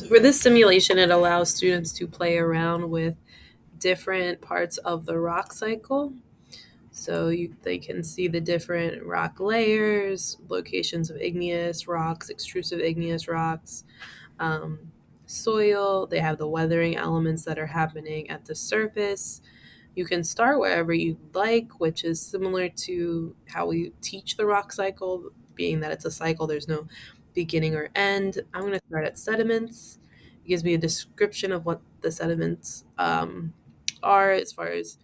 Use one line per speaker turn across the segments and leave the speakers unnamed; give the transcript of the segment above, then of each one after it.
So for this simulation, it allows students to play around with different parts of the rock cycle. So they can see the different rock layers, locations of igneous rocks, extrusive igneous rocks, um, soil. They have the weathering elements that are happening at the surface. You can start wherever you like, which is similar to how we teach the rock cycle, being that it's a cycle, there's no beginning or end. I'm going to start at sediments. It gives me a description of what the sediments are as far as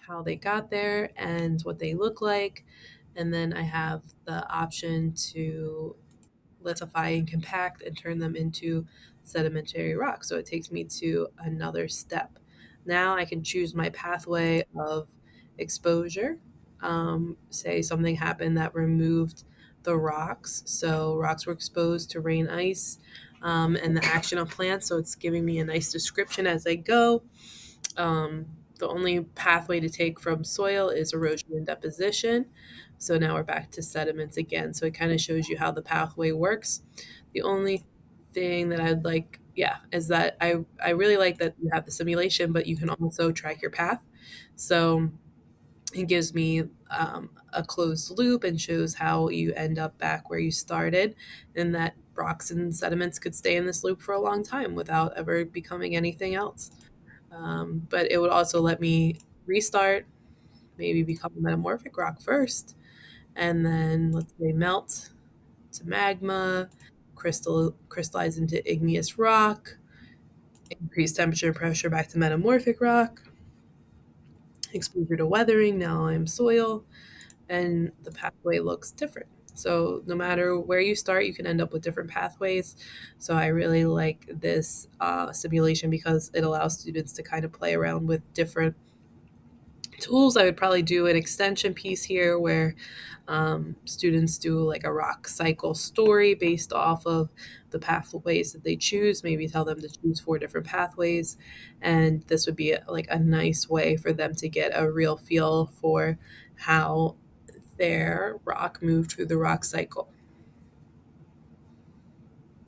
how they got there and what they look like. And then I have the option to lithify and compact and turn them into sedimentary rock. So it takes me to another step. Now I can choose my pathway of exposure. Say something happened that removed the rocks. So rocks were exposed to rain, ice, and the action of plants. So it's giving me a nice description as I go. Um, the only pathway to take from soil is erosion and deposition. So now we're back to sediments again. So it kind of shows you how the pathway works. The only thing that I'd like, yeah, is that I really like that you have the simulation, but you can also track your path. So it gives me a closed loop and shows how you end up back where you started, and that rocks and sediments could stay in this loop for a long time without ever becoming anything else. But it would also let me restart, maybe become a metamorphic rock first, and then let's say melt to magma, crystallize into igneous rock, increase temperature and pressure back to metamorphic rock, exposure to weathering, now I'm soil, and the pathway looks different. So no matter where you start, you can end up with different pathways. So I really like this simulation because it allows students to kind of play around with different tools. I would probably do an extension piece here where students do like a rock cycle story based off of the pathways that they choose, maybe tell them to choose four different pathways. And this would be like a nice way for them to get a real feel for how their rock moved through the rock cycle.